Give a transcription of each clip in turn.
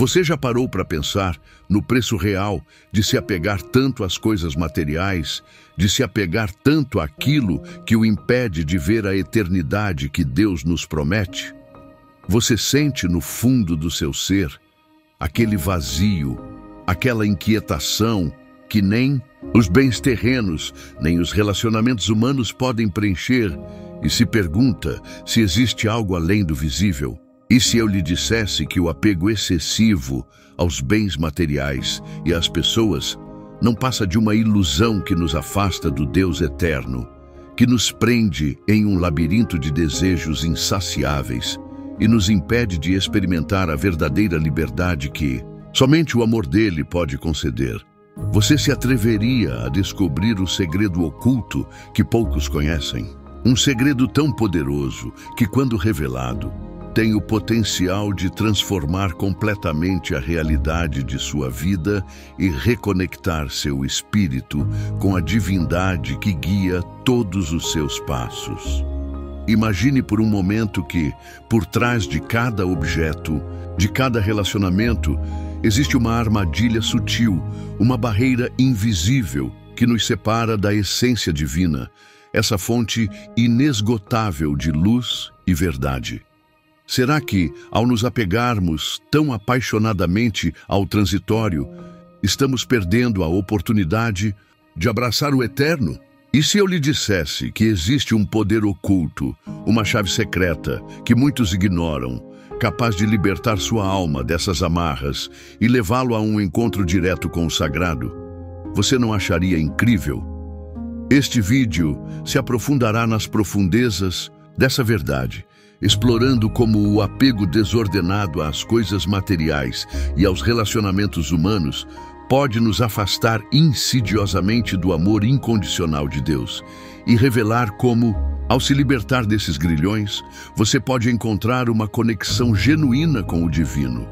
Você já parou para pensar no preço real de se apegar tanto às coisas materiais, de se apegar tanto àquilo que o impede de ver a eternidade que Deus nos promete? Você sente no fundo do seu ser aquele vazio, aquela inquietação que nem os bens terrenos, nem os relacionamentos humanos podem preencher, e se pergunta se existe algo além do visível. E se eu lhe dissesse que o apego excessivo aos bens materiais e às pessoas não passa de uma ilusão que nos afasta do Deus eterno, que nos prende em um labirinto de desejos insaciáveis e nos impede de experimentar a verdadeira liberdade que somente o amor dele pode conceder? Você se atreveria a descobrir o segredo oculto que poucos conhecem? Um segredo tão poderoso que, quando revelado, tem o potencial de transformar completamente a realidade de sua vida e reconectar seu espírito com a divindade que guia todos os seus passos. Imagine por um momento que, por trás de cada objeto, de cada relacionamento, existe uma armadilha sutil, uma barreira invisível que nos separa da essência divina, essa fonte inesgotável de luz e verdade. Será que, ao nos apegarmos tão apaixonadamente ao transitório, estamos perdendo a oportunidade de abraçar o eterno? E se eu lhe dissesse que existe um poder oculto, uma chave secreta que muitos ignoram, capaz de libertar sua alma dessas amarras e levá-lo a um encontro direto com o sagrado? Você não acharia incrível? Este vídeo se aprofundará nas profundezas dessa verdade, explorando como o apego desordenado às coisas materiais e aos relacionamentos humanos pode nos afastar insidiosamente do amor incondicional de Deus e revelar como, ao se libertar desses grilhões, você pode encontrar uma conexão genuína com o divino.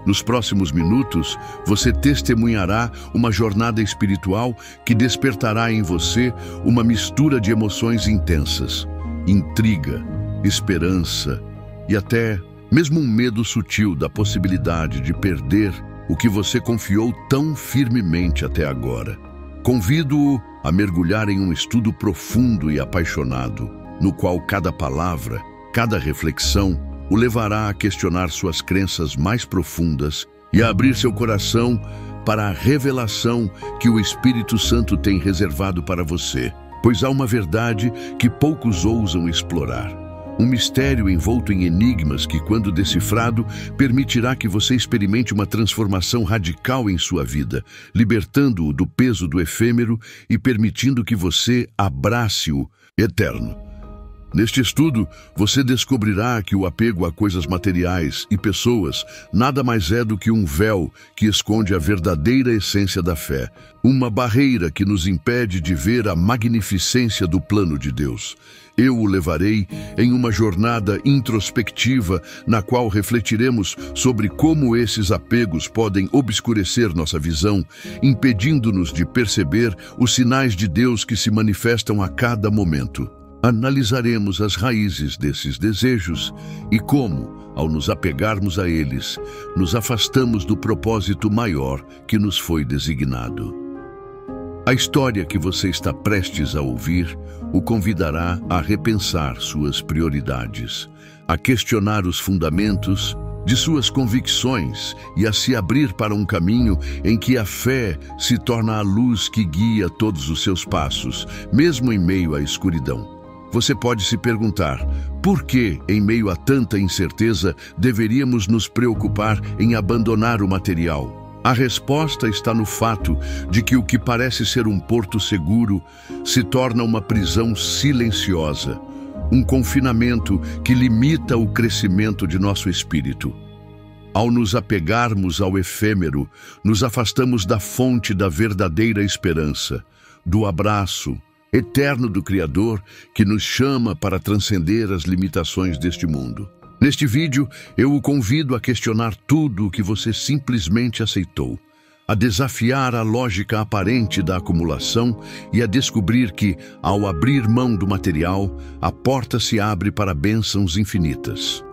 Nos próximos minutos, você testemunhará uma jornada espiritual que despertará em você uma mistura de emoções intensas, intriga, esperança e até mesmo um medo sutil da possibilidade de perder o que você confiou tão firmemente até agora. Convido-o a mergulhar em um estudo profundo e apaixonado, no qual cada palavra, cada reflexão, o levará a questionar suas crenças mais profundas e a abrir seu coração para a revelação que o Espírito Santo tem reservado para você, pois há uma verdade que poucos ousam explorar. Um mistério envolto em enigmas que, quando decifrado, permitirá que você experimente uma transformação radical em sua vida, libertando-o do peso do efêmero e permitindo que você abrace o eterno. Neste estudo, você descobrirá que o apego a coisas materiais e pessoas nada mais é do que um véu que esconde a verdadeira essência da fé, uma barreira que nos impede de ver a magnificência do plano de Deus. Eu o levarei em uma jornada introspectiva na qual refletiremos sobre como esses apegos podem obscurecer nossa visão, impedindo-nos de perceber os sinais de Deus que se manifestam a cada momento. Analisaremos as raízes desses desejos e como, ao nos apegarmos a eles, nos afastamos do propósito maior que nos foi designado. A história que você está prestes a ouvir o convidará a repensar suas prioridades, a questionar os fundamentos de suas convicções e a se abrir para um caminho em que a fé se torna a luz que guia todos os seus passos, mesmo em meio à escuridão. Você pode se perguntar, por que, em meio a tanta incerteza, deveríamos nos preocupar em abandonar o material? A resposta está no fato de que o que parece ser um porto seguro se torna uma prisão silenciosa, um confinamento que limita o crescimento de nosso espírito. Ao nos apegarmos ao efêmero, nos afastamos da fonte da verdadeira esperança, do abraço eterno do Criador que nos chama para transcender as limitações deste mundo. Neste vídeo, eu o convido a questionar tudo o que você simplesmente aceitou, a desafiar a lógica aparente da acumulação e a descobrir que, ao abrir mão do material, a porta se abre para bênçãos infinitas.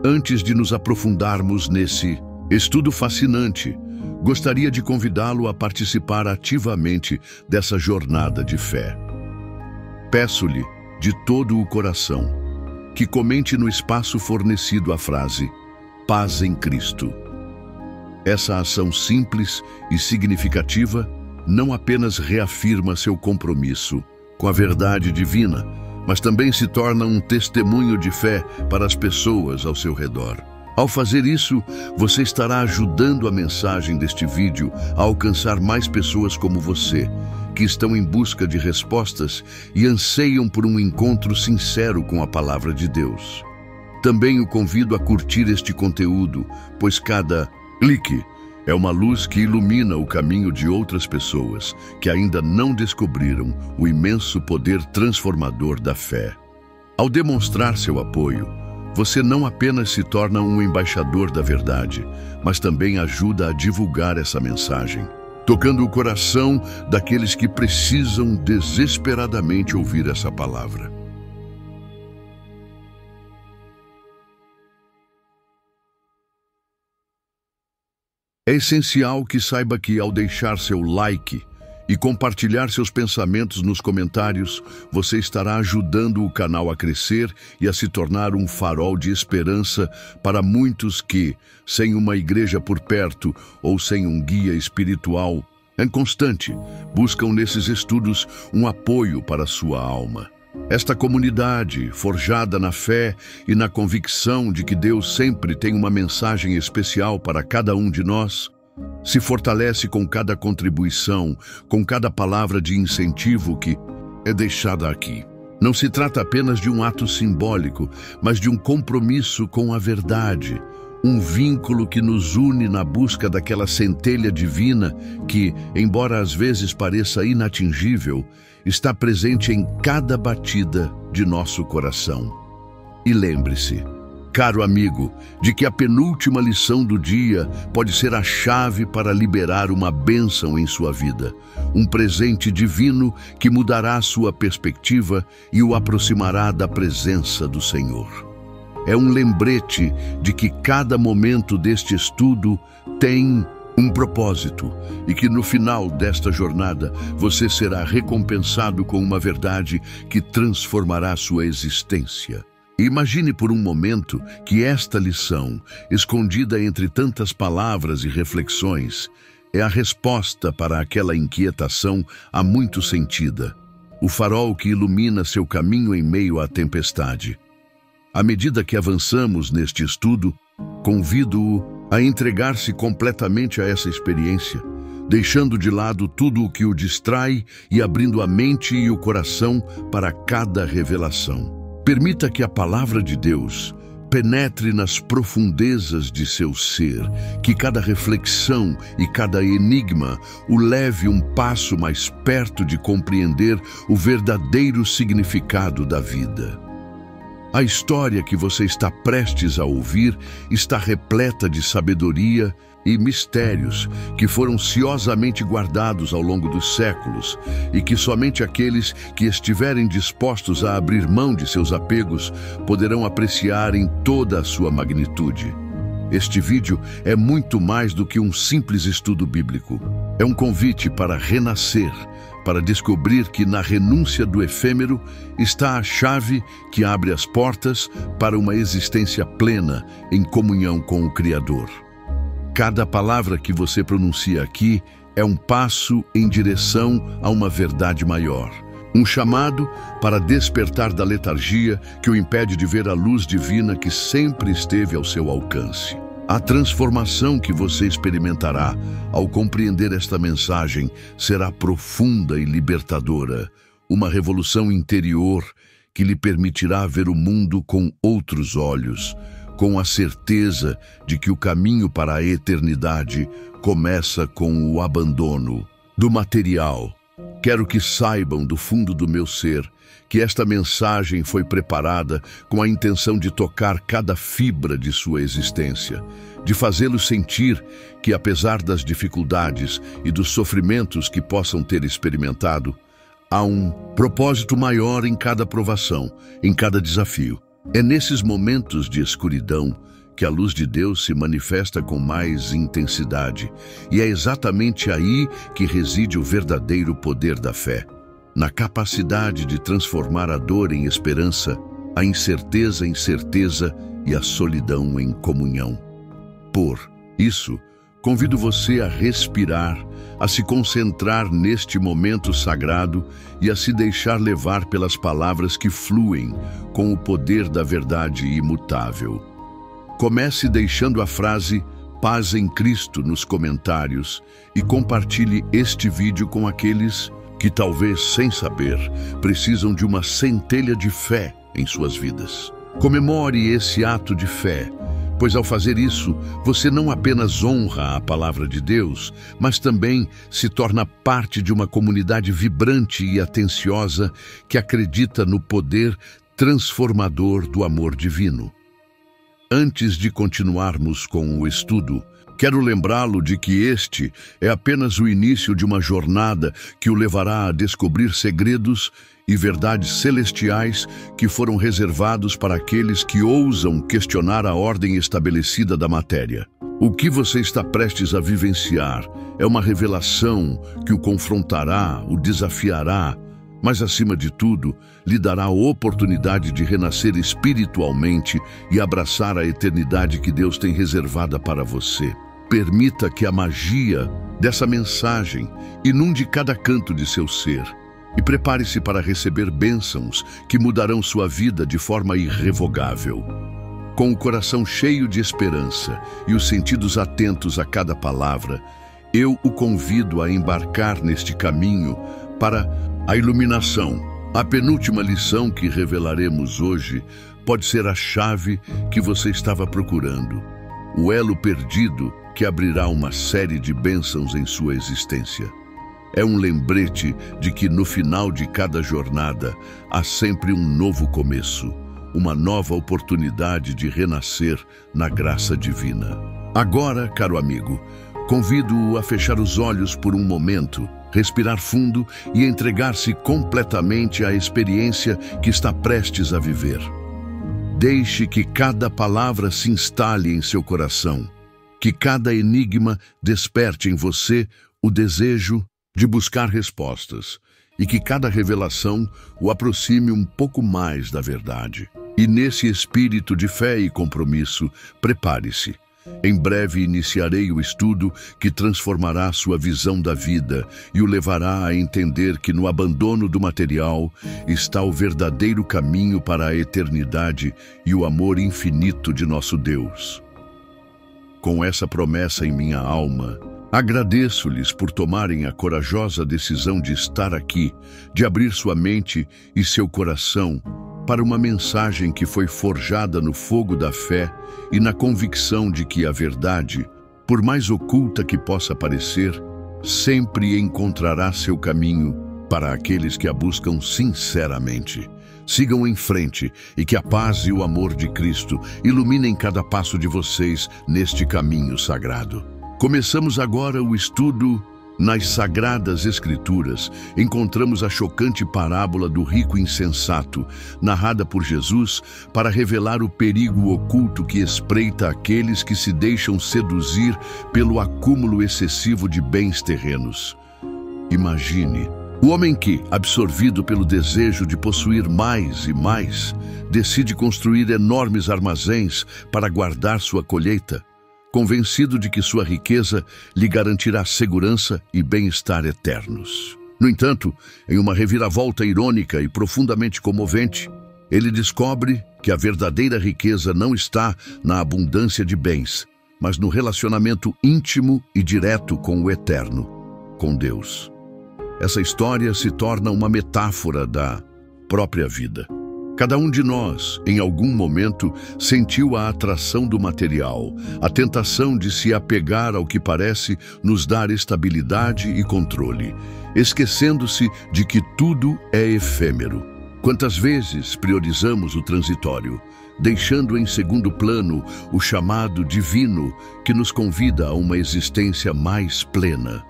Antes de nos aprofundarmos nesse Estudo fascinante. Gostaria de convidá-lo a participar ativamente dessa jornada de fé. Peço-lhe, de todo o coração, que comente no espaço fornecido a frase "Paz em Cristo". Essa ação simples e significativa não apenas reafirma seu compromisso com a verdade divina, mas também se torna um testemunho de fé para as pessoas ao seu redor. Ao fazer isso, você estará ajudando a mensagem deste vídeo a alcançar mais pessoas como você, que estão em busca de respostas e anseiam por um encontro sincero com a palavra de Deus. Também o convido a curtir este conteúdo, pois cada clique é uma luz que ilumina o caminho de outras pessoas que ainda não descobriram o imenso poder transformador da fé. Ao demonstrar seu apoio, você não apenas se torna um embaixador da verdade, mas também ajuda a divulgar essa mensagem, tocando o coração daqueles que precisam desesperadamente ouvir essa palavra. É essencial que saiba que, ao deixar seu like e compartilhar seus pensamentos nos comentários, você estará ajudando o canal a crescer e a se tornar um farol de esperança para muitos que, sem uma igreja por perto ou sem um guia espiritual constante, buscam nesses estudos um apoio para a sua alma. Esta comunidade, forjada na fé e na convicção de que Deus sempre tem uma mensagem especial para cada um de nós, se fortalece com cada contribuição, com cada palavra de incentivo que é deixada aqui. Não se trata apenas de um ato simbólico, mas de um compromisso com a verdade, um vínculo que nos une na busca daquela centelha divina que, embora às vezes pareça inatingível, está presente em cada batida de nosso coração. E lembre-se, caro amigo, de que a penúltima lição do dia pode ser a chave para liberar uma bênção em sua vida, um presente divino que mudará a sua perspectiva e o aproximará da presença do Senhor. É um lembrete de que cada momento deste estudo tem um propósito e que no final desta jornada você será recompensado com uma verdade que transformará sua existência. Imagine por um momento que esta lição, escondida entre tantas palavras e reflexões, é a resposta para aquela inquietação há muito sentida, o farol que ilumina seu caminho em meio à tempestade. À medida que avançamos neste estudo, convido-o a entregar-se completamente a essa experiência, deixando de lado tudo o que o distrai e abrindo a mente e o coração para cada revelação. Permita que a palavra de Deus penetre nas profundezas de seu ser, que cada reflexão e cada enigma o leve um passo mais perto de compreender o verdadeiro significado da vida. A história que você está prestes a ouvir está repleta de sabedoria e mistérios que foram ciosamente guardados ao longo dos séculos e que somente aqueles que estiverem dispostos a abrir mão de seus apegos poderão apreciar em toda a sua magnitude. Este vídeo é muito mais do que um simples estudo bíblico. É um convite para renascer, para descobrir que na renúncia do efêmero está a chave que abre as portas para uma existência plena em comunhão com o Criador. Cada palavra que você pronuncia aqui é um passo em direção a uma verdade maior. Um chamado para despertar da letargia que o impede de ver a luz divina que sempre esteve ao seu alcance. A transformação que você experimentará ao compreender esta mensagem será profunda e libertadora, uma revolução interior que lhe permitirá ver o mundo com outros olhos, com a certeza de que o caminho para a eternidade começa com o abandono do material. Quero que saibam do fundo do meu ser que esta mensagem foi preparada com a intenção de tocar cada fibra de sua existência, de fazê-lo sentir que, apesar das dificuldades e dos sofrimentos que possam ter experimentado, há um propósito maior em cada provação, em cada desafio. É nesses momentos de escuridão que a luz de Deus se manifesta com mais intensidade, e é exatamente aí que reside o verdadeiro poder da fé, na capacidade de transformar a dor em esperança, a incerteza em certeza e a solidão em comunhão. Por isso, convido você a respirar, a se concentrar neste momento sagrado e a se deixar levar pelas palavras que fluem com o poder da verdade imutável. Comece deixando a frase "Paz em Cristo" nos comentários e compartilhe este vídeo com aqueles que, talvez sem saber, precisam de uma centelha de fé em suas vidas. Comemore esse ato de fé, pois ao fazer isso, você não apenas honra a palavra de Deus, mas também se torna parte de uma comunidade vibrante e atenciosa que acredita no poder transformador do amor divino. Antes de continuarmos com o estudo, quero lembrá-lo de que este é apenas o início de uma jornada que o levará a descobrir segredos e verdades celestiais que foram reservados para aqueles que ousam questionar a ordem estabelecida da matéria. O que você está prestes a vivenciar é uma revelação que o confrontará, o desafiará, mas, acima de tudo, lhe dará a oportunidade de renascer espiritualmente e abraçar a eternidade que Deus tem reservada para você. Permita que a magia dessa mensagem inunde cada canto de seu ser e prepare-se para receber bênçãos que mudarão sua vida de forma irrevogável. Com o coração cheio de esperança e os sentidos atentos a cada palavra, eu o convido a embarcar neste caminho para a iluminação. A penúltima lição que revelaremos hoje pode ser a chave que você estava procurando, o elo perdido que abrirá uma série de bênçãos em sua existência. É um lembrete de que no final de cada jornada há sempre um novo começo, uma nova oportunidade de renascer na graça divina. Agora, caro amigo, convido-o a fechar os olhos por um momento, respirar fundo e entregar-se completamente à experiência que está prestes a viver. Deixe que cada palavra se instale em seu coração, que cada enigma desperte em você o desejo de buscar respostas e que cada revelação o aproxime um pouco mais da verdade. E nesse espírito de fé e compromisso, prepare-se. Em breve iniciarei o estudo que transformará sua visão da vida e o levará a entender que no abandono do material está o verdadeiro caminho para a eternidade e o amor infinito de nosso Deus. Com essa promessa em minha alma, agradeço-lhes por tomarem a corajosa decisão de estar aqui, de abrir sua mente e seu coração para uma mensagem que foi forjada no fogo da fé e na convicção de que a verdade, por mais oculta que possa parecer, sempre encontrará seu caminho para aqueles que a buscam sinceramente. Sigam em frente e que a paz e o amor de Cristo iluminem cada passo de vocês neste caminho sagrado. Começamos agora o estudo. Nas Sagradas Escrituras, encontramos a chocante parábola do rico insensato, narrada por Jesus para revelar o perigo oculto que espreita aqueles que se deixam seduzir pelo acúmulo excessivo de bens terrenos. Imagine, o homem que, absorvido pelo desejo de possuir mais e mais, decide construir enormes armazéns para guardar sua colheita, convencido de que sua riqueza lhe garantirá segurança e bem-estar eternos. No entanto, em uma reviravolta irônica e profundamente comovente, ele descobre que a verdadeira riqueza não está na abundância de bens, mas no relacionamento íntimo e direto com o Eterno, com Deus. Essa história se torna uma metáfora da própria vida. Cada um de nós, em algum momento, sentiu a atração do material, a tentação de se apegar ao que parece nos dar estabilidade e controle, esquecendo-se de que tudo é efêmero. Quantas vezes priorizamos o transitório, deixando em segundo plano o chamado divino que nos convida a uma existência mais plena?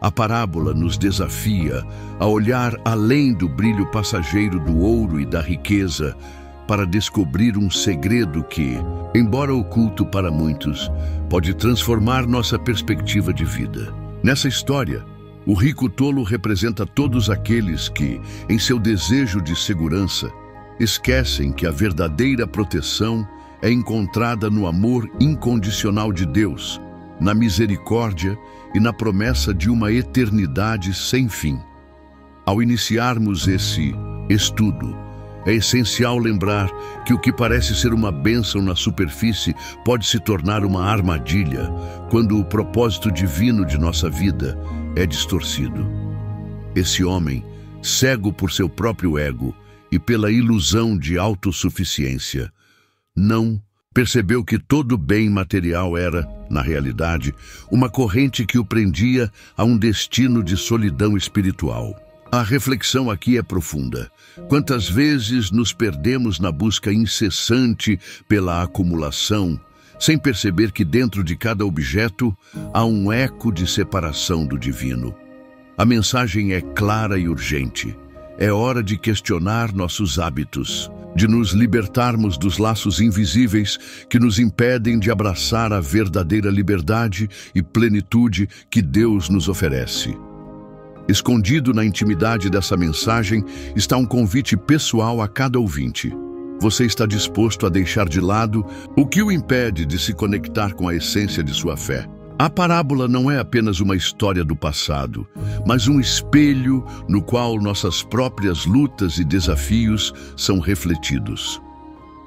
A parábola nos desafia a olhar além do brilho passageiro do ouro e da riqueza para descobrir um segredo que, embora oculto para muitos, pode transformar nossa perspectiva de vida. Nessa história, o rico tolo representa todos aqueles que, em seu desejo de segurança, esquecem que a verdadeira proteção é encontrada no amor incondicional de Deus, na misericórdia e na promessa de uma eternidade sem fim. Ao iniciarmos esse estudo, é essencial lembrar que o que parece ser uma bênção na superfície pode se tornar uma armadilha quando o propósito divino de nossa vida é distorcido. Esse homem, cego por seu próprio ego e pela ilusão de autossuficiência, não percebeu que todo bem material era, na realidade, uma corrente que o prendia a um destino de solidão espiritual. A reflexão aqui é profunda. Quantas vezes nos perdemos na busca incessante pela acumulação, sem perceber que dentro de cada objeto há um eco de separação do divino? A mensagem é clara e urgente. É hora de questionar nossos hábitos, de nos libertarmos dos laços invisíveis que nos impedem de abraçar a verdadeira liberdade e plenitude que Deus nos oferece. Escondido na intimidade dessa mensagem está um convite pessoal a cada ouvinte. Você está disposto a deixar de lado o que o impede de se conectar com a essência de sua fé? A parábola não é apenas uma história do passado, mas um espelho no qual nossas próprias lutas e desafios são refletidos.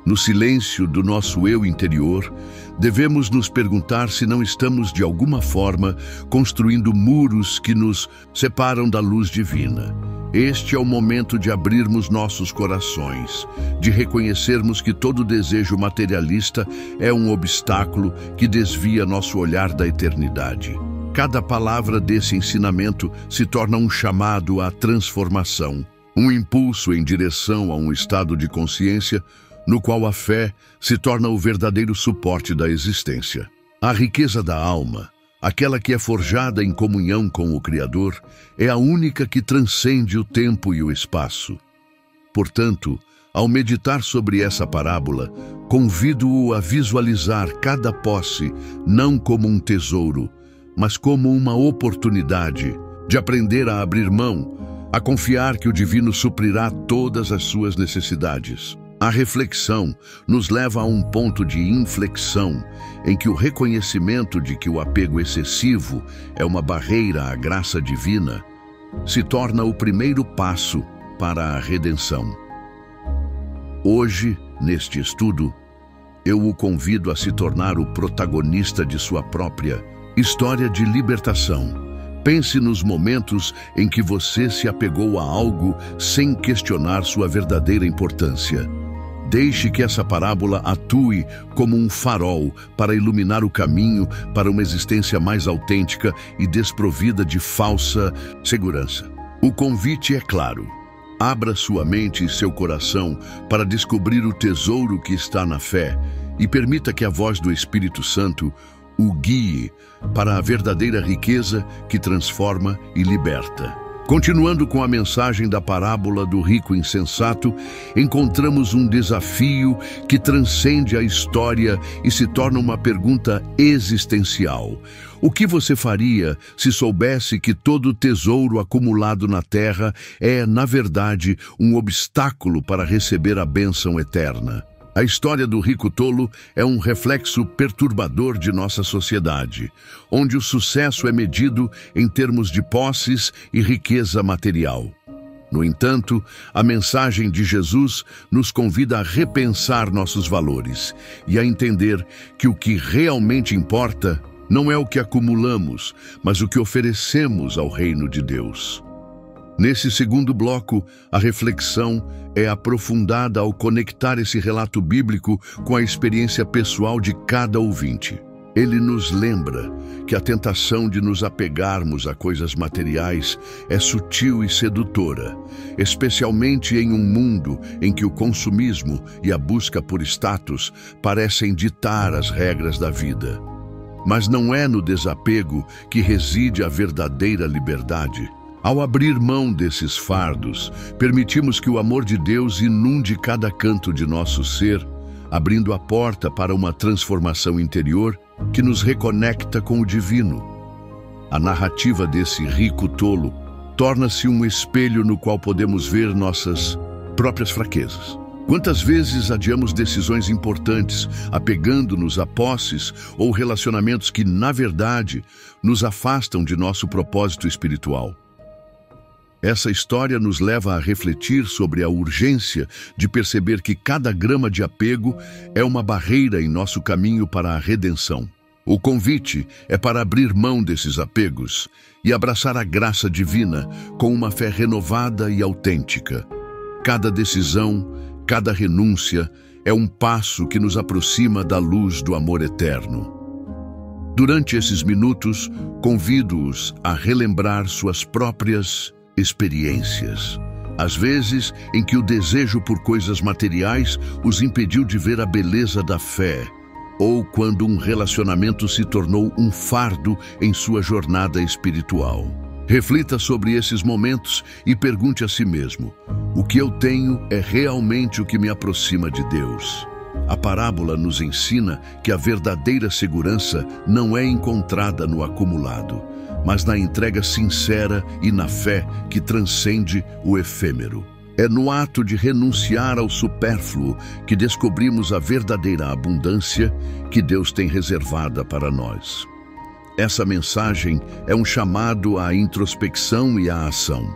No silêncio do nosso eu interior, devemos nos perguntar se não estamos, de alguma forma, construindo muros que nos separam da luz divina. Este é o momento de abrirmos nossos corações, de reconhecermos que todo desejo materialista é um obstáculo que desvia nosso olhar da eternidade. Cada palavra desse ensinamento se torna um chamado à transformação, um impulso em direção a um estado de consciência no qual a fé se torna o verdadeiro suporte da existência. A riqueza da alma, aquela que é forjada em comunhão com o Criador, é a única que transcende o tempo e o espaço. Portanto, ao meditar sobre essa parábola, convido-o a visualizar cada posse não como um tesouro, mas como uma oportunidade de aprender a abrir mão, a confiar que o divino suprirá todas as suas necessidades. A reflexão nos leva a um ponto de inflexão em que o reconhecimento de que o apego excessivo é uma barreira à graça divina se torna o primeiro passo para a redenção. Hoje, neste estudo, eu o convido a se tornar o protagonista de sua própria história de libertação. Pense nos momentos em que você se apegou a algo sem questionar sua verdadeira importância. Deixe que essa parábola atue como um farol para iluminar o caminho para uma existência mais autêntica e desprovida de falsa segurança. O convite é claro. Abra sua mente e seu coração para descobrir o tesouro que está na fé e permita que a voz do Espírito Santo o guie para a verdadeira riqueza que transforma e liberta. Continuando com a mensagem da parábola do rico insensato, encontramos um desafio que transcende a história e se torna uma pergunta existencial. O que você faria se soubesse que todo o tesouro acumulado na terra é, na verdade, um obstáculo para receber a bênção eterna? A história do rico tolo é um reflexo perturbador de nossa sociedade, onde o sucesso é medido em termos de posses e riqueza material. No entanto, a mensagem de Jesus nos convida a repensar nossos valores e a entender que o que realmente importa não é o que acumulamos, mas o que oferecemos ao reino de Deus. Nesse segundo bloco, a reflexão é aprofundada ao conectar esse relato bíblico com a experiência pessoal de cada ouvinte. Ele nos lembra que a tentação de nos apegarmos a coisas materiais é sutil e sedutora, especialmente em um mundo em que o consumismo e a busca por status parecem ditar as regras da vida. Mas não é no desapego que reside a verdadeira liberdade. Ao abrir mão desses fardos, permitimos que o amor de Deus inunde cada canto de nosso ser, abrindo a porta para uma transformação interior que nos reconecta com o divino. A narrativa desse rico tolo torna-se um espelho no qual podemos ver nossas próprias fraquezas. Quantas vezes adiamos decisões importantes, apegando-nos a posses ou relacionamentos que, na verdade, nos afastam de nosso propósito espiritual? Essa história nos leva a refletir sobre a urgência de perceber que cada grama de apego é uma barreira em nosso caminho para a redenção. O convite é para abrir mão desses apegos e abraçar a graça divina com uma fé renovada e autêntica. Cada decisão, cada renúncia é um passo que nos aproxima da luz do amor eterno. Durante esses minutos, convido-os a relembrar suas próprias experiências. Às vezes em que o desejo por coisas materiais os impediu de ver a beleza da fé, ou quando um relacionamento se tornou um fardo em sua jornada espiritual. Reflita sobre esses momentos e pergunte a si mesmo: o que eu tenho é realmente o que me aproxima de Deus? A parábola nos ensina que a verdadeira segurança não é encontrada no acumulado, mas na entrega sincera e na fé que transcende o efêmero. É no ato de renunciar ao supérfluo que descobrimos a verdadeira abundância que Deus tem reservada para nós. Essa mensagem é um chamado à introspecção e à ação.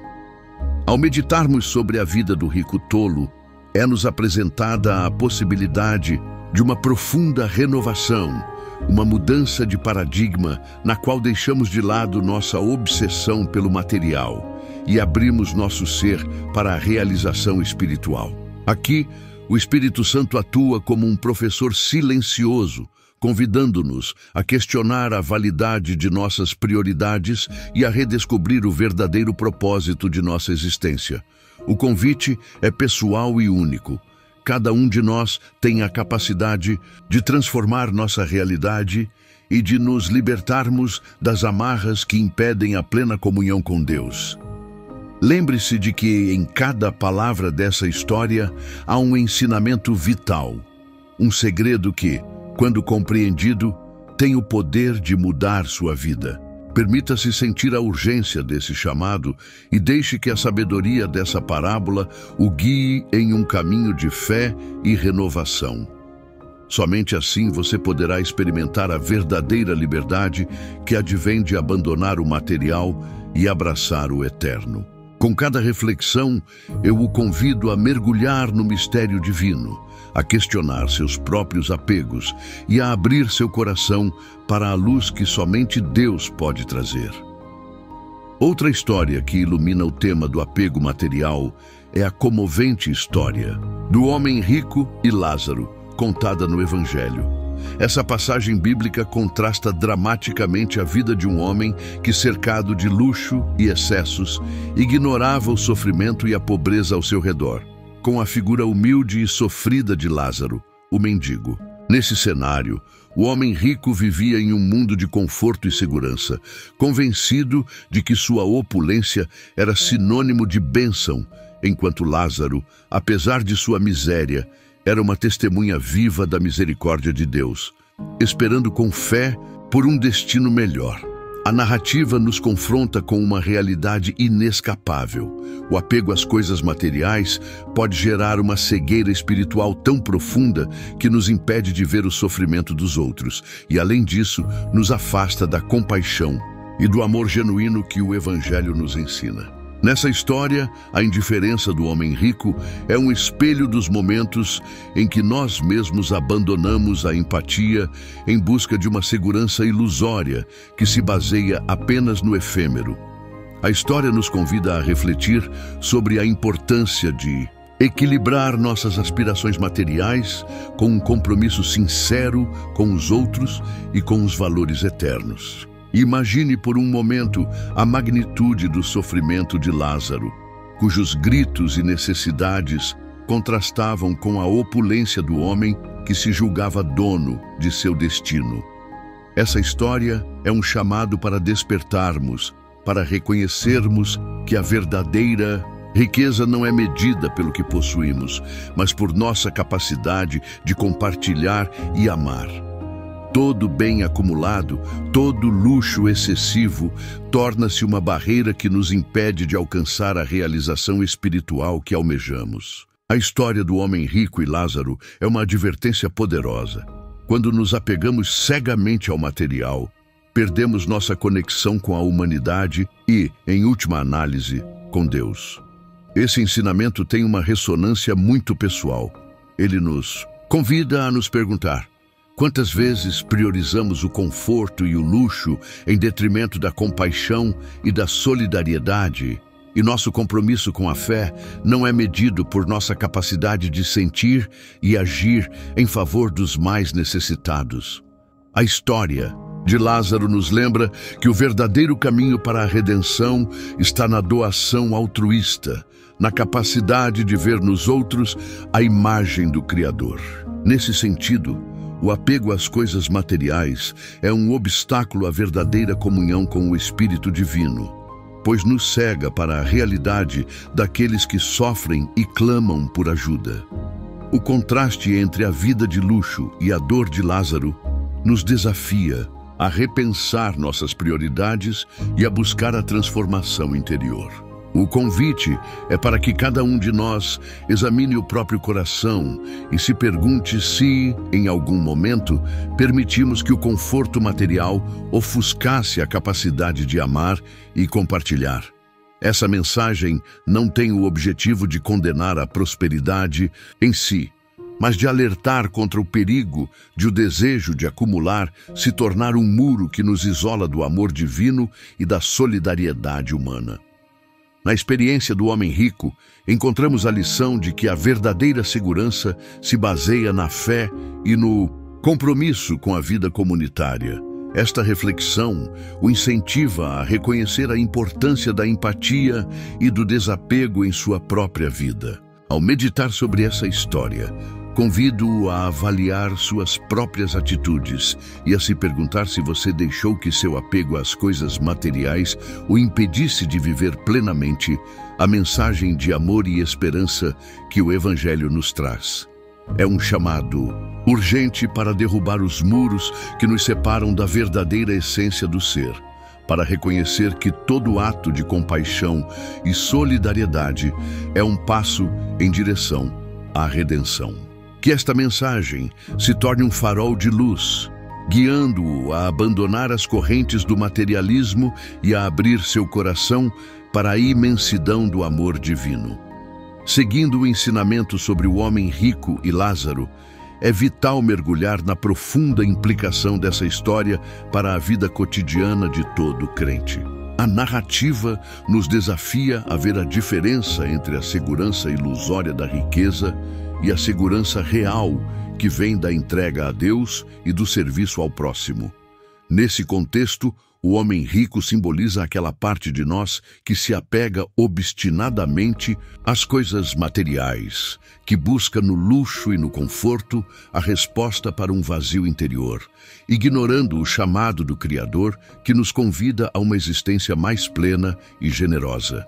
Ao meditarmos sobre a vida do rico tolo, é-nos apresentada a possibilidade de uma profunda renovação, uma mudança de paradigma na qual deixamos de lado nossa obsessão pelo material e abrimos nosso ser para a realização espiritual. Aqui, o Espírito Santo atua como um professor silencioso, convidando-nos a questionar a validade de nossas prioridades e a redescobrir o verdadeiro propósito de nossa existência. O convite é pessoal e único. Cada um de nós tem a capacidade de transformar nossa realidade e de nos libertarmos das amarras que impedem a plena comunhão com Deus. Lembre-se de que em cada palavra dessa história há um ensinamento vital, um segredo que, quando compreendido, tem o poder de mudar sua vida. Permita-se sentir a urgência desse chamado e deixe que a sabedoria dessa parábola o guie em um caminho de fé e renovação. Somente assim você poderá experimentar a verdadeira liberdade que advém de abandonar o material e abraçar o eterno. Com cada reflexão, eu o convido a mergulhar no mistério divino, a questionar seus próprios apegos e a abrir seu coração para a luz que somente Deus pode trazer. Outra história que ilumina o tema do apego material é a comovente história do homem rico e Lázaro, contada no Evangelho. Essa passagem bíblica contrasta dramaticamente a vida de um homem que, cercado de luxo e excessos, ignorava o sofrimento e a pobreza ao seu redor, com a figura humilde e sofrida de Lázaro, o mendigo. Nesse cenário, o homem rico vivia em um mundo de conforto e segurança, convencido de que sua opulência era sinônimo de bênção, enquanto Lázaro, apesar de sua miséria, era uma testemunha viva da misericórdia de Deus, esperando com fé por um destino melhor. A narrativa nos confronta com uma realidade inescapável. O apego às coisas materiais pode gerar uma cegueira espiritual tão profunda que nos impede de ver o sofrimento dos outros e, além disso, nos afasta da compaixão e do amor genuíno que o Evangelho nos ensina. Nessa história, a indiferença do homem rico é um espelho dos momentos em que nós mesmos abandonamos a empatia em busca de uma segurança ilusória que se baseia apenas no efêmero. A história nos convida a refletir sobre a importância de equilibrar nossas aspirações materiais com um compromisso sincero com os outros e com os valores eternos. Imagine por um momento a magnitude do sofrimento de Lázaro, cujos gritos e necessidades contrastavam com a opulência do homem que se julgava dono de seu destino. Essa história é um chamado para despertarmos para reconhecermos que a verdadeira riqueza não é medida pelo que possuímos, mas por nossa capacidade de compartilhar e amar. Todo bem acumulado, todo luxo excessivo, torna-se uma barreira que nos impede de alcançar a realização espiritual que almejamos. A história do homem rico e Lázaro é uma advertência poderosa. Quando nos apegamos cegamente ao material, perdemos nossa conexão com a humanidade e, em última análise, com Deus. Esse ensinamento tem uma ressonância muito pessoal. Ele nos convida a nos perguntar: quantas vezes priorizamos o conforto e o luxo em detrimento da compaixão e da solidariedade? E nosso compromisso com a fé não é medido por nossa capacidade de sentir e agir em favor dos mais necessitados. A história de Lázaro nos lembra que o verdadeiro caminho para a redenção está na doação altruísta, na capacidade de ver nos outros a imagem do Criador. Nesse sentido, o apego às coisas materiais é um obstáculo à verdadeira comunhão com o Espírito Divino, pois nos cega para a realidade daqueles que sofrem e clamam por ajuda. O contraste entre a vida de luxo e a dor de Lázaro nos desafia a repensar nossas prioridades e a buscar a transformação interior. O convite é para que cada um de nós examine o próprio coração e se pergunte se, em algum momento, permitimos que o conforto material ofuscasse a capacidade de amar e compartilhar. Essa mensagem não tem o objetivo de condenar a prosperidade em si, mas de alertar contra o perigo de o desejo de acumular se tornar um muro que nos isola do amor divino e da solidariedade humana. Na experiência do homem rico, encontramos a lição de que a verdadeira segurança se baseia na fé e no compromisso com a vida comunitária. Esta reflexão o incentiva a reconhecer a importância da empatia e do desapego em sua própria vida. Ao meditar sobre essa história, convido-o a avaliar suas próprias atitudes e a se perguntar se você deixou que seu apego às coisas materiais o impedisse de viver plenamente a mensagem de amor e esperança que o Evangelho nos traz. É um chamado urgente para derrubar os muros que nos separam da verdadeira essência do ser, para reconhecer que todo ato de compaixão e solidariedade é um passo em direção à redenção. Que esta mensagem se torne um farol de luz, guiando-o a abandonar as correntes do materialismo e a abrir seu coração para a imensidão do amor divino. Seguindo o ensinamento sobre o homem rico e Lázaro, é vital mergulhar na profunda implicação dessa história para a vida cotidiana de todo crente. A narrativa nos desafia a ver a diferença entre a segurança ilusória da riqueza e a segurança real que vem da entrega a Deus e do serviço ao próximo. Nesse contexto, o homem rico simboliza aquela parte de nós que se apega obstinadamente às coisas materiais, que busca no luxo e no conforto a resposta para um vazio interior, ignorando o chamado do Criador que nos convida a uma existência mais plena e generosa.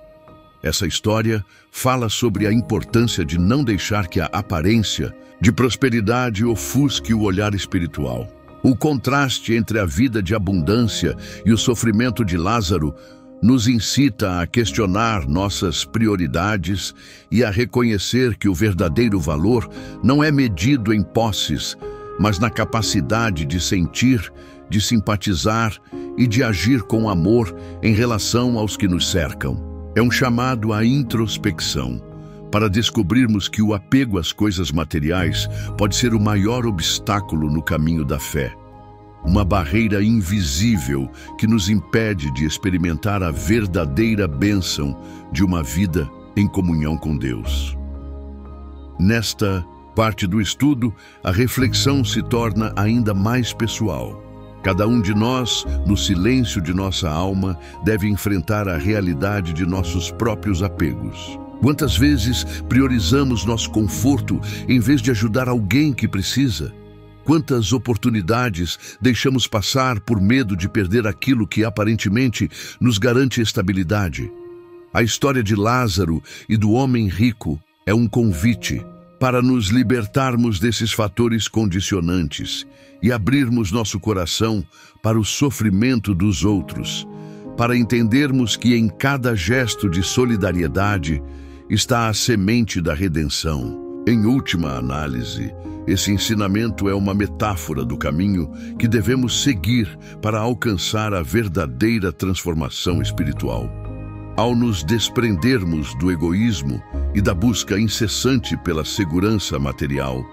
Essa história fala sobre a importância de não deixar que a aparência de prosperidade ofusque o olhar espiritual. O contraste entre a vida de abundância e o sofrimento de Lázaro nos incita a questionar nossas prioridades e a reconhecer que o verdadeiro valor não é medido em posses, mas na capacidade de sentir, de simpatizar e de agir com amor em relação aos que nos cercam. É um chamado à introspecção, para descobrirmos que o apego às coisas materiais pode ser o maior obstáculo no caminho da fé. Uma barreira invisível que nos impede de experimentar a verdadeira bênção de uma vida em comunhão com Deus. Nesta parte do estudo, a reflexão se torna ainda mais pessoal. Cada um de nós, no silêncio de nossa alma, deve enfrentar a realidade de nossos próprios apegos. Quantas vezes priorizamos nosso conforto em vez de ajudar alguém que precisa? Quantas oportunidades deixamos passar por medo de perder aquilo que aparentemente nos garante estabilidade? A história de Lázaro e do homem rico é um convite para nos libertarmos desses fatores condicionantes e abrirmos nosso coração para o sofrimento dos outros, para entendermos que em cada gesto de solidariedade está a semente da redenção. Em última análise, esse ensinamento é uma metáfora do caminho que devemos seguir para alcançar a verdadeira transformação espiritual. Ao nos desprendermos do egoísmo e da busca incessante pela segurança material,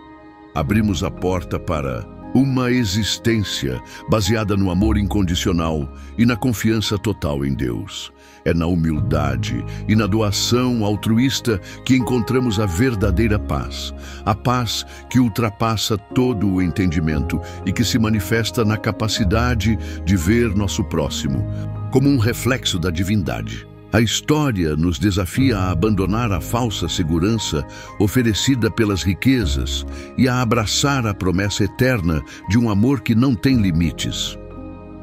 abrimos a porta para uma existência baseada no amor incondicional e na confiança total em Deus. É na humildade e na doação altruísta que encontramos a verdadeira paz. A paz que ultrapassa todo o entendimento e que se manifesta na capacidade de ver nosso próximo como um reflexo da divindade. A história nos desafia a abandonar a falsa segurança oferecida pelas riquezas e a abraçar a promessa eterna de um amor que não tem limites.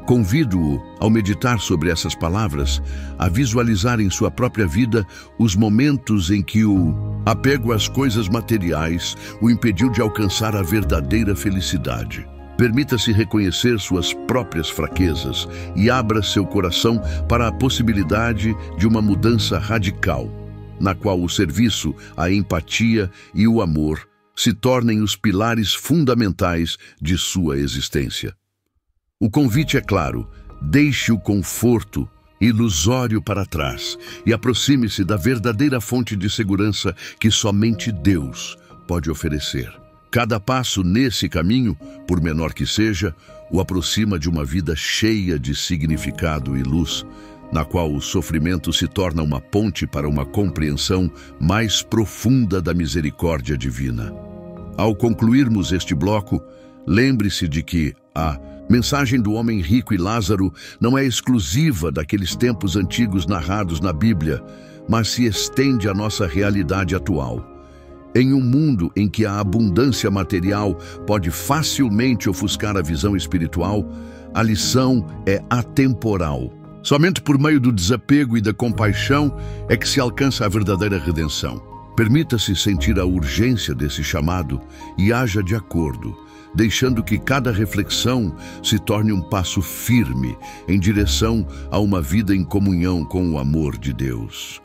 Convido-o, ao meditar sobre essas palavras, a visualizar em sua própria vida os momentos em que o apego às coisas materiais o impediu de alcançar a verdadeira felicidade. Permita-se reconhecer suas próprias fraquezas e abra seu coração para a possibilidade de uma mudança radical, na qual o serviço, a empatia e o amor se tornem os pilares fundamentais de sua existência. O convite é claro: deixe o conforto ilusório para trás e aproxime-se da verdadeira fonte de segurança que somente Deus pode oferecer. Cada passo nesse caminho, por menor que seja, o aproxima de uma vida cheia de significado e luz, na qual o sofrimento se torna uma ponte para uma compreensão mais profunda da misericórdia divina. Ao concluirmos este bloco, lembre-se de que a mensagem do homem rico e Lázaro não é exclusiva daqueles tempos antigos narrados na Bíblia, mas se estende à nossa realidade atual. Em um mundo em que a abundância material pode facilmente ofuscar a visão espiritual, a lição é atemporal. Somente por meio do desapego e da compaixão é que se alcança a verdadeira redenção. Permita-se sentir a urgência desse chamado e haja de acordo, deixando que cada reflexão se torne um passo firme em direção a uma vida em comunhão com o amor de Deus.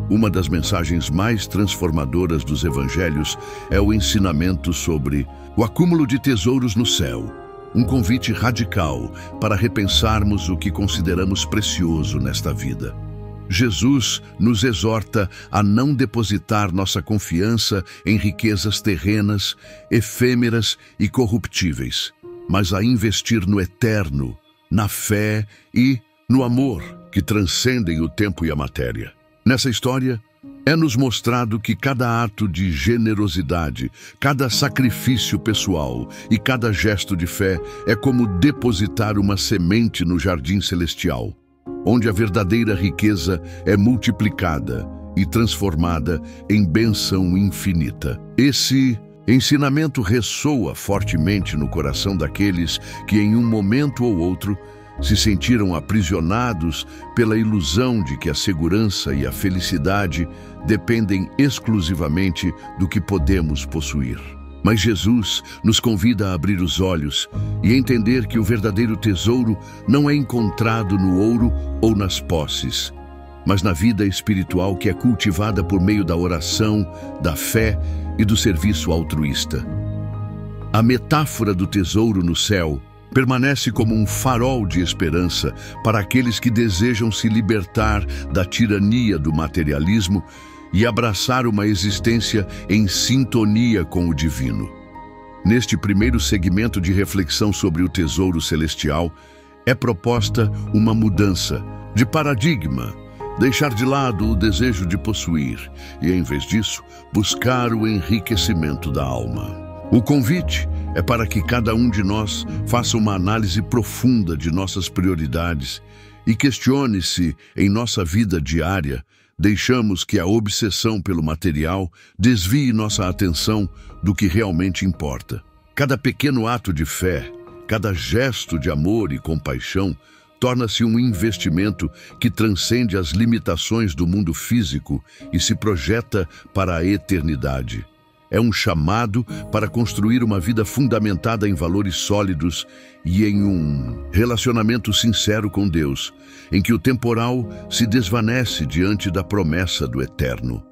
Uma das mensagens mais transformadoras dos evangelhos é o ensinamento sobre o acúmulo de tesouros no céu, um convite radical para repensarmos o que consideramos precioso nesta vida. Jesus nos exorta a não depositar nossa confiança em riquezas terrenas, efêmeras e corruptíveis, mas a investir no eterno, na fé e no amor que transcendem o tempo e a matéria. Nessa história, é-nos mostrado que cada ato de generosidade, cada sacrifício pessoal e cada gesto de fé é como depositar uma semente no jardim celestial, onde a verdadeira riqueza é multiplicada e transformada em bênção infinita. Esse ensinamento ressoa fortemente no coração daqueles que em um momento ou outro se sentiram aprisionados pela ilusão de que a segurança e a felicidade dependem exclusivamente do que podemos possuir. Mas Jesus nos convida a abrir os olhos e entender que o verdadeiro tesouro não é encontrado no ouro ou nas posses, mas na vida espiritual que é cultivada por meio da oração, da fé e do serviço altruísta. A metáfora do tesouro no céu permanece como um farol de esperança para aqueles que desejam se libertar da tirania do materialismo e abraçar uma existência em sintonia com o divino. Neste primeiro segmento de reflexão sobre o tesouro celestial, é proposta uma mudança de paradigma, deixar de lado o desejo de possuir e, em vez disso, buscar o enriquecimento da alma. O convite é para que cada um de nós faça uma análise profunda de nossas prioridades e questione se, em nossa vida diária, deixamos que a obsessão pelo material desvie nossa atenção do que realmente importa. Cada pequeno ato de fé, cada gesto de amor e compaixão, torna-se um investimento que transcende as limitações do mundo físico e se projeta para a eternidade. É um chamado para construir uma vida fundamentada em valores sólidos e em um relacionamento sincero com Deus, em que o temporal se desvanece diante da promessa do eterno.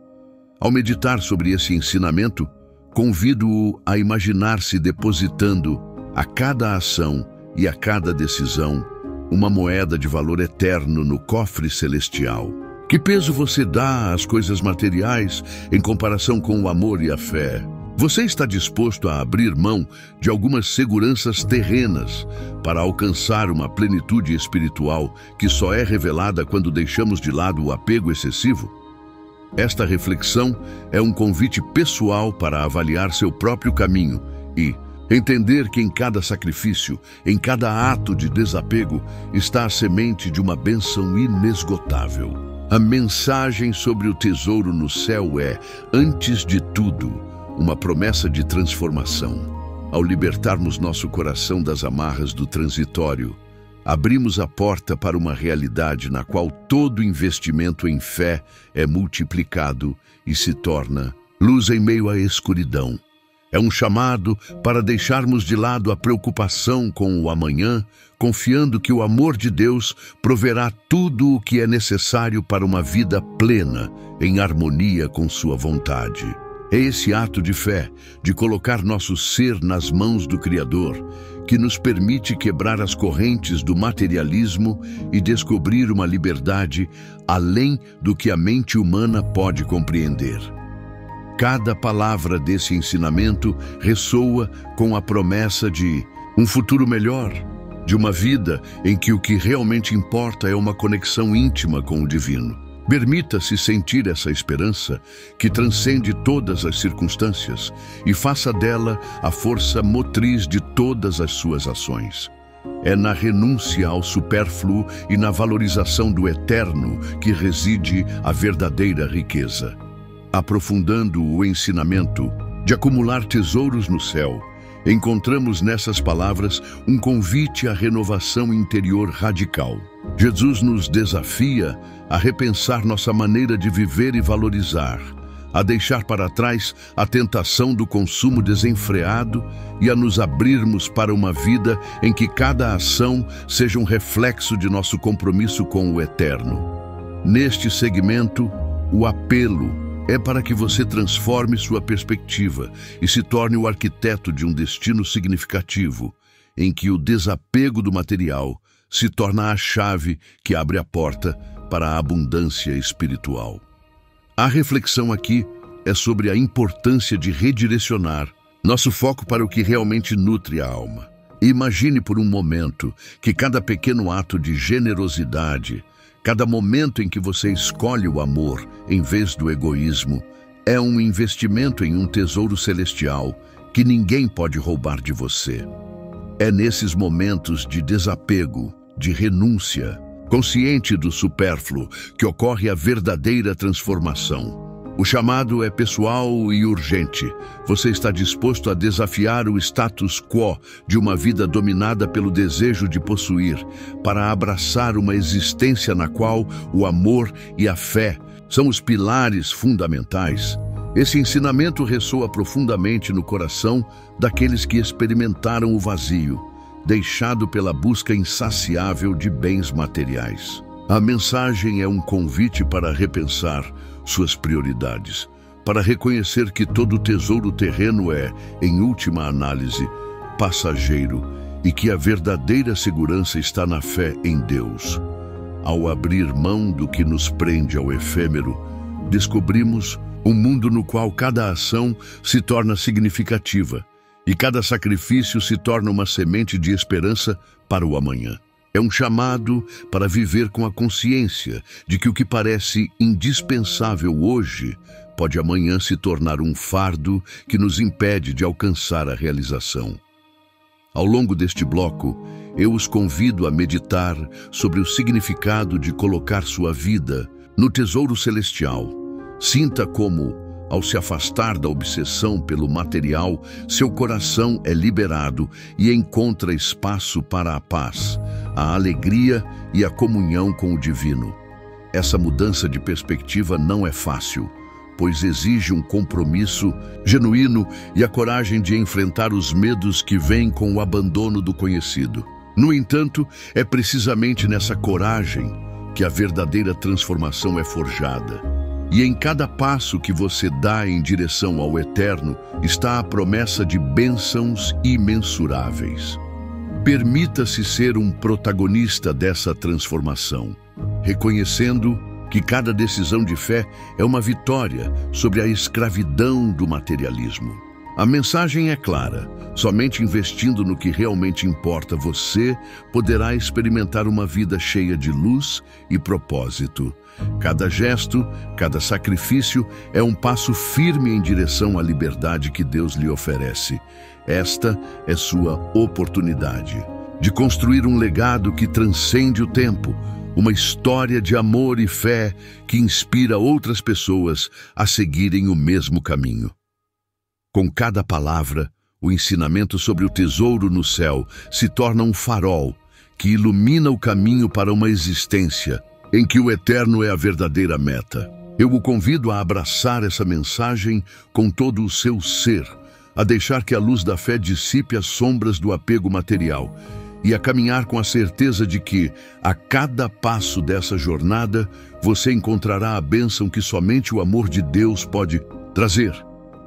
Ao meditar sobre esse ensinamento, convido-o a imaginar-se depositando a cada ação e a cada decisão uma moeda de valor eterno no cofre celestial. Que peso você dá às coisas materiais em comparação com o amor e a fé? Você está disposto a abrir mão de algumas seguranças terrenas para alcançar uma plenitude espiritual que só é revelada quando deixamos de lado o apego excessivo? Esta reflexão é um convite pessoal para avaliar seu próprio caminho e entender que em cada sacrifício, em cada ato de desapego, está a semente de uma bênção inesgotável. A mensagem sobre o tesouro no céu é, antes de tudo, uma promessa de transformação. Ao libertarmos nosso coração das amarras do transitório, abrimos a porta para uma realidade na qual todo investimento em fé é multiplicado e se torna luz em meio à escuridão. É um chamado para deixarmos de lado a preocupação com o amanhã, confiando que o amor de Deus proverá tudo o que é necessário para uma vida plena, em harmonia com sua vontade. É esse ato de fé, de colocar nosso ser nas mãos do Criador, que nos permite quebrar as correntes do materialismo e descobrir uma liberdade além do que a mente humana pode compreender. Cada palavra desse ensinamento ressoa com a promessa de um futuro melhor, de uma vida em que o que realmente importa é uma conexão íntima com o divino. Permita-se sentir essa esperança que transcende todas as circunstâncias e faça dela a força motriz de todas as suas ações. É na renúncia ao supérfluo e na valorização do eterno que reside a verdadeira riqueza. Aprofundando o ensinamento de acumular tesouros no céu, encontramos nessas palavras um convite à renovação interior radical. Jesus nos desafia a repensar nossa maneira de viver e valorizar, a deixar para trás a tentação do consumo desenfreado e a nos abrirmos para uma vida em que cada ação seja um reflexo de nosso compromisso com o eterno. Neste segmento, o apelo é para que você transforme sua perspectiva e se torne o arquiteto de um destino significativo, em que o desapego do material se torna a chave que abre a porta para a abundância espiritual. A reflexão aqui é sobre a importância de redirecionar nosso foco para o que realmente nutre a alma. Imagine por um momento que cada pequeno ato de generosidade, cada momento em que você escolhe o amor em vez do egoísmo, é um investimento em um tesouro celestial que ninguém pode roubar de você. É nesses momentos de desapego, de renúncia, consciente do supérfluo, que ocorre a verdadeira transformação. O chamado é pessoal e urgente. Você está disposto a desafiar o status quo de uma vida dominada pelo desejo de possuir, para abraçar uma existência na qual o amor e a fé são os pilares fundamentais? Esse ensinamento ressoa profundamente no coração daqueles que experimentaram o vazio, deixado pela busca insaciável de bens materiais. A mensagem é um convite para repensar suas prioridades, para reconhecer que todo tesouro terreno é, em última análise, passageiro e que a verdadeira segurança está na fé em Deus. Ao abrir mão do que nos prende ao efêmero, descobrimos um mundo no qual cada ação se torna significativa e cada sacrifício se torna uma semente de esperança para o amanhã. É um chamado para viver com a consciência de que o que parece indispensável hoje pode amanhã se tornar um fardo que nos impede de alcançar a realização. Ao longo deste bloco, eu os convido a meditar sobre o significado de colocar sua vida no tesouro celestial. Sinta como, ao se afastar da obsessão pelo material, seu coração é liberado e encontra espaço para a paz, a alegria e a comunhão com o divino. Essa mudança de perspectiva não é fácil, pois exige um compromisso genuíno e a coragem de enfrentar os medos que vêm com o abandono do conhecido. No entanto, é precisamente nessa coragem que a verdadeira transformação é forjada. E em cada passo que você dá em direção ao eterno está a promessa de bênçãos imensuráveis. Permita-se ser um protagonista dessa transformação, reconhecendo que cada decisão de fé é uma vitória sobre a escravidão do materialismo. A mensagem é clara: somente investindo no que realmente importa você poderá experimentar uma vida cheia de luz e propósito. Cada gesto, cada sacrifício é um passo firme em direção à liberdade que Deus lhe oferece. Esta é sua oportunidade de construir um legado que transcende o tempo, uma história de amor e fé que inspira outras pessoas a seguirem o mesmo caminho. Com cada palavra, o ensinamento sobre o tesouro no céu se torna um farol que ilumina o caminho para uma existência em que o eterno é a verdadeira meta. Eu o convido a abraçar essa mensagem com todo o seu ser, a deixar que a luz da fé dissipe as sombras do apego material e a caminhar com a certeza de que, a cada passo dessa jornada, você encontrará a bênção que somente o amor de Deus pode trazer.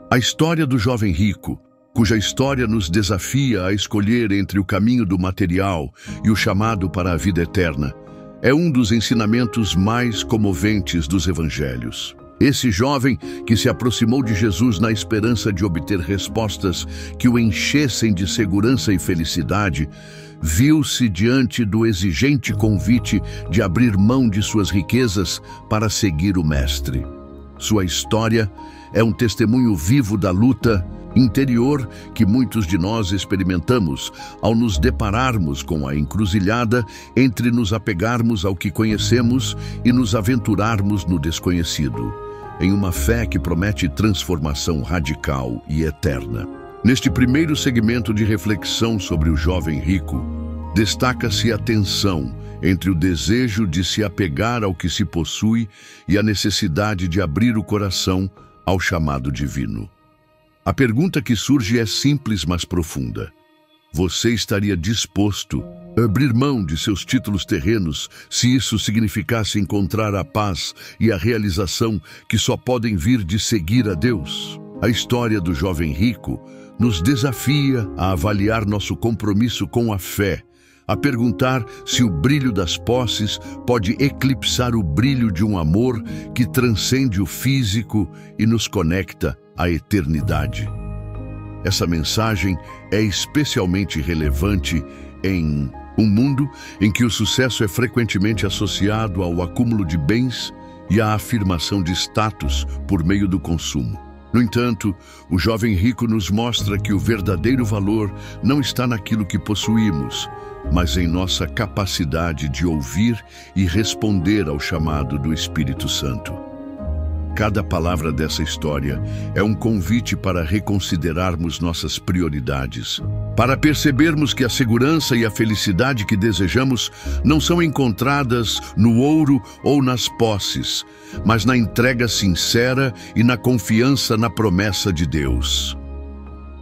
A história do jovem rico, cuja história nos desafia a escolher entre o caminho do material e o chamado para a vida eterna, é um dos ensinamentos mais comoventes dos evangelhos. Esse jovem, que se aproximou de Jesus na esperança de obter respostas que o enchessem de segurança e felicidade, viu-se diante do exigente convite de abrir mão de suas riquezas para seguir o Mestre. Sua história é um testemunho vivo da luta interior que muitos de nós experimentamos ao nos depararmos com a encruzilhada entre nos apegarmos ao que conhecemos e nos aventurarmos no desconhecido, em uma fé que promete transformação radical e eterna. Neste primeiro segmento de reflexão sobre o jovem rico, destaca-se a tensão entre o desejo de se apegar ao que se possui e a necessidade de abrir o coração ao chamado divino. A pergunta que surge é simples, mas profunda. Você estaria disposto a abrir mão de seus títulos terrenos se isso significasse encontrar a paz e a realização que só podem vir de seguir a Deus? A história do jovem rico nos desafia a avaliar nosso compromisso com a fé, a perguntar se o brilho das posses pode eclipsar o brilho de um amor que transcende o físico e nos conecta à eternidade. Essa mensagem é especialmente relevante em um mundo em que o sucesso é frequentemente associado ao acúmulo de bens e à afirmação de status por meio do consumo. No entanto, o jovem rico nos mostra que o verdadeiro valor não está naquilo que possuímos, mas em nossa capacidade de ouvir e responder ao chamado do Espírito Santo. Cada palavra dessa história é um convite para reconsiderarmos nossas prioridades, para percebermos que a segurança e a felicidade que desejamos não são encontradas no ouro ou nas posses, mas na entrega sincera e na confiança na promessa de Deus.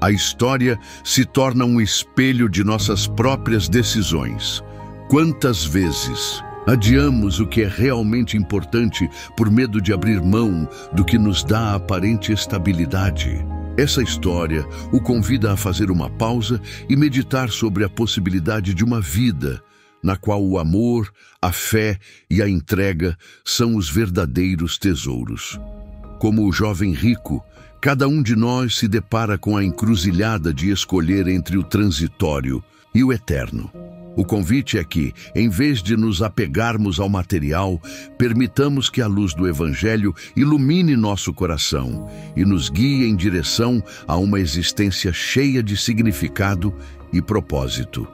A história se torna um espelho de nossas próprias decisões. Quantas vezes adiamos o que é realmente importante por medo de abrir mão do que nos dá a aparente estabilidade? Essa história o convida a fazer uma pausa e meditar sobre a possibilidade de uma vida na qual o amor, a fé e a entrega são os verdadeiros tesouros. Como o jovem rico, cada um de nós se depara com a encruzilhada de escolher entre o transitório e o eterno. O convite é que, em vez de nos apegarmos ao material, permitamos que a luz do Evangelho ilumine nosso coração e nos guie em direção a uma existência cheia de significado e propósito.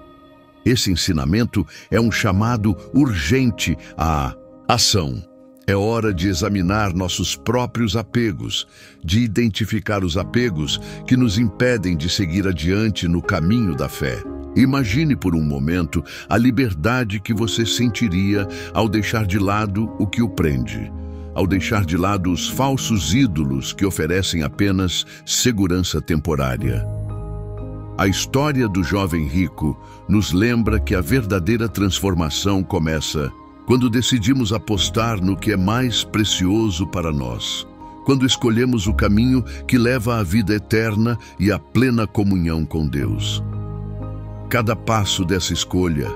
Esse ensinamento é um chamado urgente à ação, É hora de examinar nossos próprios apegos, de identificar os apegos que nos impedem de seguir adiante no caminho da fé. Imagine por um momento a liberdade que você sentiria ao deixar de lado o que o prende, ao deixar de lado os falsos ídolos que oferecem apenas segurança temporária. A história do jovem rico nos lembra que a verdadeira transformação começa quando decidimos apostar no que é mais precioso para nós, quando escolhemos o caminho que leva à vida eterna e à plena comunhão com Deus. Cada passo dessa escolha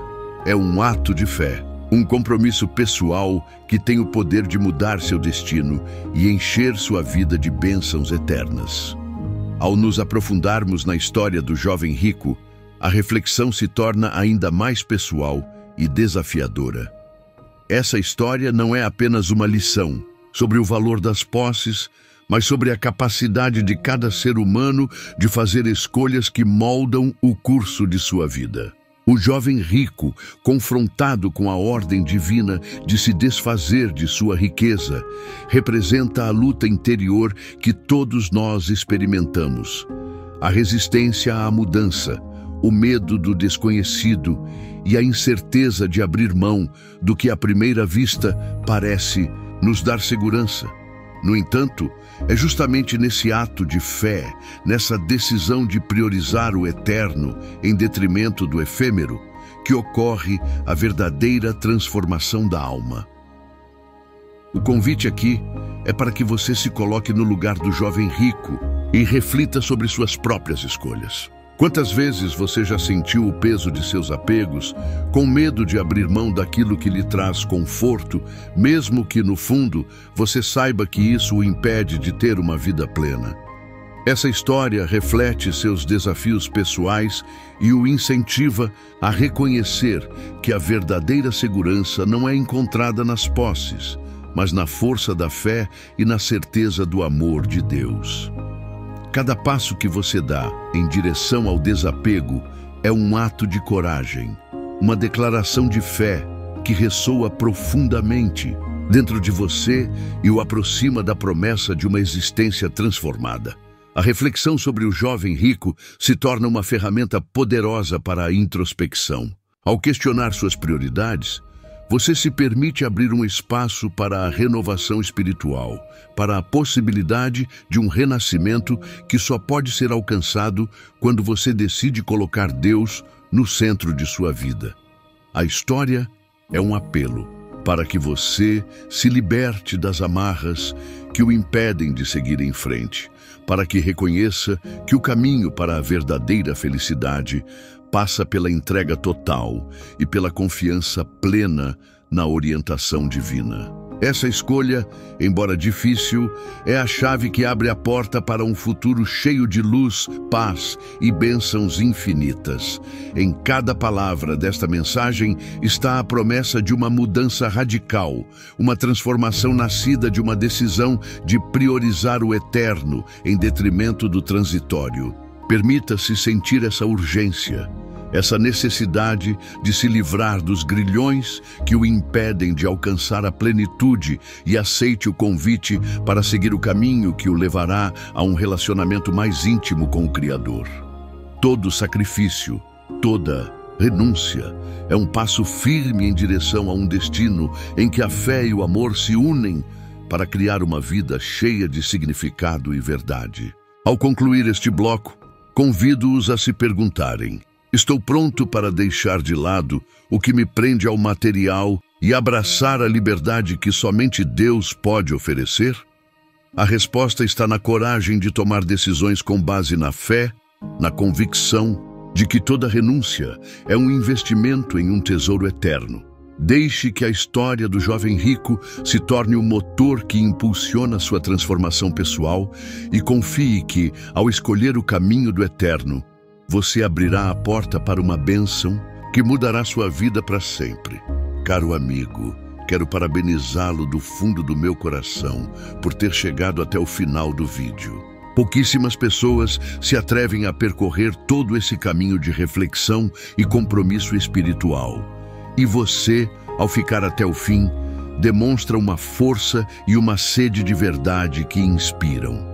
é um ato de fé, um compromisso pessoal que tem o poder de mudar seu destino e encher sua vida de bênçãos eternas. Ao nos aprofundarmos na história do jovem rico, a reflexão se torna ainda mais pessoal e desafiadora. Essa história não é apenas uma lição sobre o valor das posses, mas sobre a capacidade de cada ser humano de fazer escolhas que moldam o curso de sua vida. O jovem rico, confrontado com a ordem divina de se desfazer de sua riqueza, representa a luta interior que todos nós experimentamos. A resistência à mudança, o medo do desconhecido e a incerteza de abrir mão do que à primeira vista parece nos dar segurança. No entanto, é justamente nesse ato de fé, nessa decisão de priorizar o eterno em detrimento do efêmero, que ocorre a verdadeira transformação da alma. O convite aqui é para que você se coloque no lugar do jovem rico e reflita sobre suas próprias escolhas. Quantas vezes você já sentiu o peso de seus apegos, com medo de abrir mão daquilo que lhe traz conforto, mesmo que, no fundo, você saiba que isso o impede de ter uma vida plena? Essa história reflete seus desafios pessoais e o incentiva a reconhecer que a verdadeira segurança não é encontrada nas posses, mas na força da fé e na certeza do amor de Deus. Cada passo que você dá em direção ao desapego é um ato de coragem, uma declaração de fé que ressoa profundamente dentro de você e o aproxima da promessa de uma existência transformada. A reflexão sobre o jovem rico se torna uma ferramenta poderosa para a introspecção. Ao questionar suas prioridades, você se permite abrir um espaço para a renovação espiritual, para a possibilidade de um renascimento que só pode ser alcançado quando você decide colocar Deus no centro de sua vida. A história é um apelo para que você se liberte das amarras que o impedem de seguir em frente, para que reconheça que o caminho para a verdadeira felicidade passa pela entrega total e pela confiança plena na orientação divina. Essa escolha, embora difícil, é a chave que abre a porta para um futuro cheio de luz, paz e bênçãos infinitas. Em cada palavra desta mensagem está a promessa de uma mudança radical, uma transformação nascida de uma decisão de priorizar o eterno em detrimento do transitório. Permita-se sentir essa urgência, essa necessidade de se livrar dos grilhões que o impedem de alcançar a plenitude e aceite o convite para seguir o caminho que o levará a um relacionamento mais íntimo com o Criador. Todo sacrifício, toda renúncia é um passo firme em direção a um destino em que a fé e o amor se unem para criar uma vida cheia de significado e verdade. Ao concluir este bloco, convido-os a se perguntarem: estou pronto para deixar de lado o que me prende ao material e abraçar a liberdade que somente Deus pode oferecer? A resposta está na coragem de tomar decisões com base na fé, na convicção de que toda renúncia é um investimento em um tesouro eterno. Deixe que a história do jovem rico se torne o motor que impulsiona sua transformação pessoal e confie que, ao escolher o caminho do eterno, você abrirá a porta para uma bênção que mudará sua vida para sempre. Caro amigo, quero parabenizá-lo do fundo do meu coração por ter chegado até o final do vídeo. Pouquíssimas pessoas se atrevem a percorrer todo esse caminho de reflexão e compromisso espiritual. E você, ao ficar até o fim, demonstra uma força e uma sede de verdade que inspiram.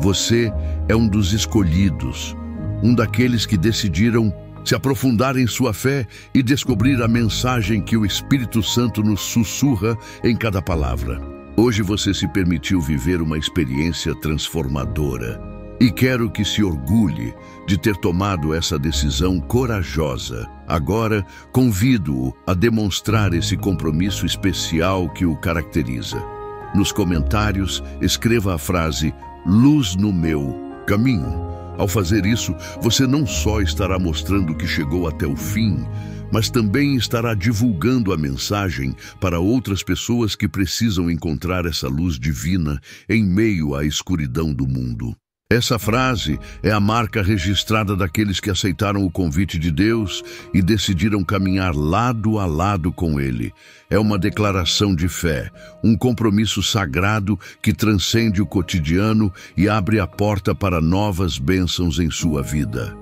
Você é um dos escolhidos, um daqueles que decidiram se aprofundar em sua fé e descobrir a mensagem que o Espírito Santo nos sussurra em cada palavra. Hoje você se permitiu viver uma experiência transformadora e quero que se orgulhe de ter tomado essa decisão corajosa. Agora, convido-o a demonstrar esse compromisso especial que o caracteriza. Nos comentários, escreva a frase "Luz no meu caminho". Ao fazer isso, você não só estará mostrando que chegou até o fim, mas também estará divulgando a mensagem para outras pessoas que precisam encontrar essa luz divina em meio à escuridão do mundo. Essa frase é a marca registrada daqueles que aceitaram o convite de Deus e decidiram caminhar lado a lado com Ele. É uma declaração de fé, um compromisso sagrado que transcende o cotidiano e abre a porta para novas bênçãos em sua vida.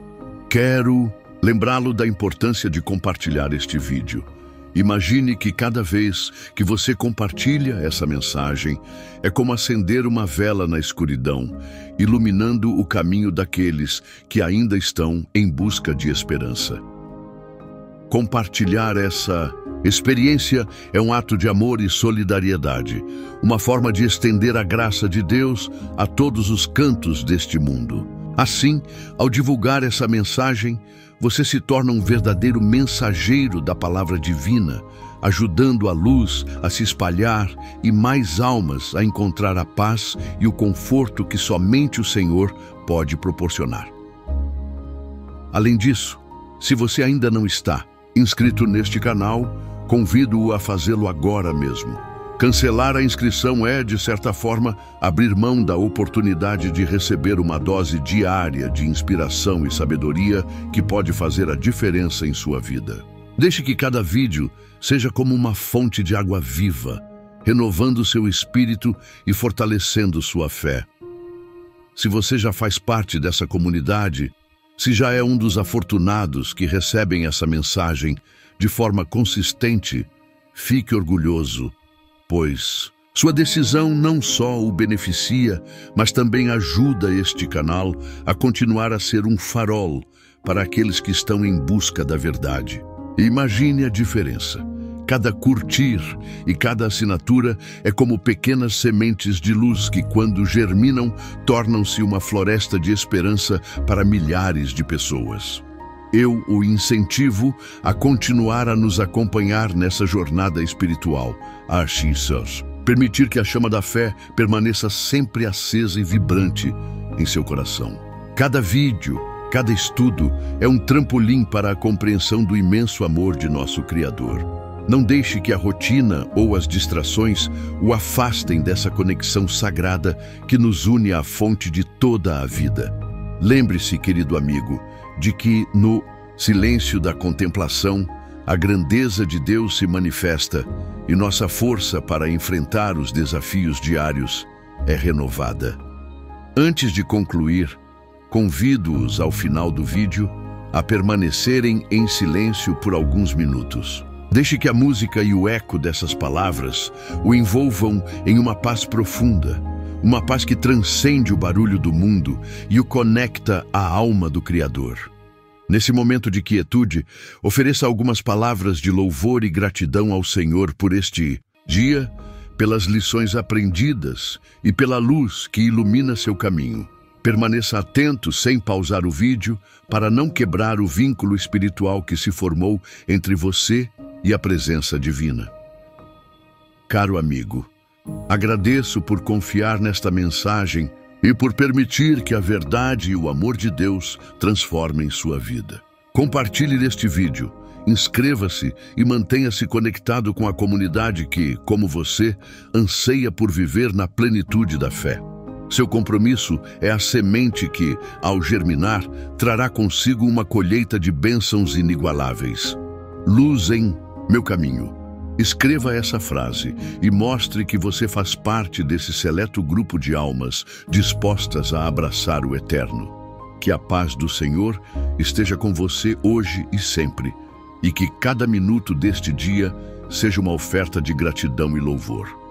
Quero lembrá-lo da importância de compartilhar este vídeo. Imagine que cada vez que você compartilha essa mensagem, é como acender uma vela na escuridão, iluminando o caminho daqueles que ainda estão em busca de esperança. Compartilhar essa experiência é um ato de amor e solidariedade, uma forma de estender a graça de Deus a todos os cantos deste mundo. Assim, ao divulgar essa mensagem, você se torna um verdadeiro mensageiro da palavra divina, ajudando a luz a se espalhar e mais almas a encontrar a paz e o conforto que somente o Senhor pode proporcionar. Além disso, se você ainda não está inscrito neste canal, convido-o a fazê-lo agora mesmo. Cancelar a inscrição é, de certa forma, abrir mão da oportunidade de receber uma dose diária de inspiração e sabedoria que pode fazer a diferença em sua vida. Deixe que cada vídeo seja como uma fonte de água viva, renovando seu espírito e fortalecendo sua fé. Se você já faz parte dessa comunidade, se já é um dos afortunados que recebem essa mensagem de forma consistente, fique orgulhoso, pois sua decisão não só o beneficia, mas também ajuda este canal a continuar a ser um farol para aqueles que estão em busca da verdade. Imagine a diferença. Cada curtir e cada assinatura é como pequenas sementes de luz que, quando germinam, tornam-se uma floresta de esperança para milhares de pessoas. Eu o incentivo a continuar a nos acompanhar nessa jornada espiritual, permitir que a chama da fé permaneça sempre acesa e vibrante em seu coração. Cada vídeo, cada estudo é um trampolim para a compreensão do imenso amor de nosso Criador. Não deixe que a rotina ou as distrações o afastem dessa conexão sagrada que nos une à fonte de toda a vida. Lembre-se, querido amigo, de que no silêncio da contemplação, a grandeza de Deus se manifesta e nossa força para enfrentar os desafios diários é renovada. Antes de concluir, convido-os ao final do vídeo a permanecerem em silêncio por alguns minutos. Deixe que a música e o eco dessas palavras o envolvam em uma paz profunda, uma paz que transcende o barulho do mundo e o conecta à alma do Criador. Nesse momento de quietude, ofereça algumas palavras de louvor e gratidão ao Senhor por este dia, pelas lições aprendidas e pela luz que ilumina seu caminho. Permaneça atento sem pausar o vídeo para não quebrar o vínculo espiritual que se formou entre você e a presença divina. Caro amigo, agradeço por confiar nesta mensagem e por permitir que a verdade e o amor de Deus transformem sua vida. Compartilhe este vídeo, inscreva-se e mantenha-se conectado com a comunidade que, como você, anseia por viver na plenitude da fé. Seu compromisso é a semente que, ao germinar, trará consigo uma colheita de bênçãos inigualáveis. Luz em meu caminho. Escreva essa frase e mostre que você faz parte desse seleto grupo de almas dispostas a abraçar o eterno. Que a paz do Senhor esteja com você hoje e sempre. e que cada minuto deste dia seja uma oferta de gratidão e louvor.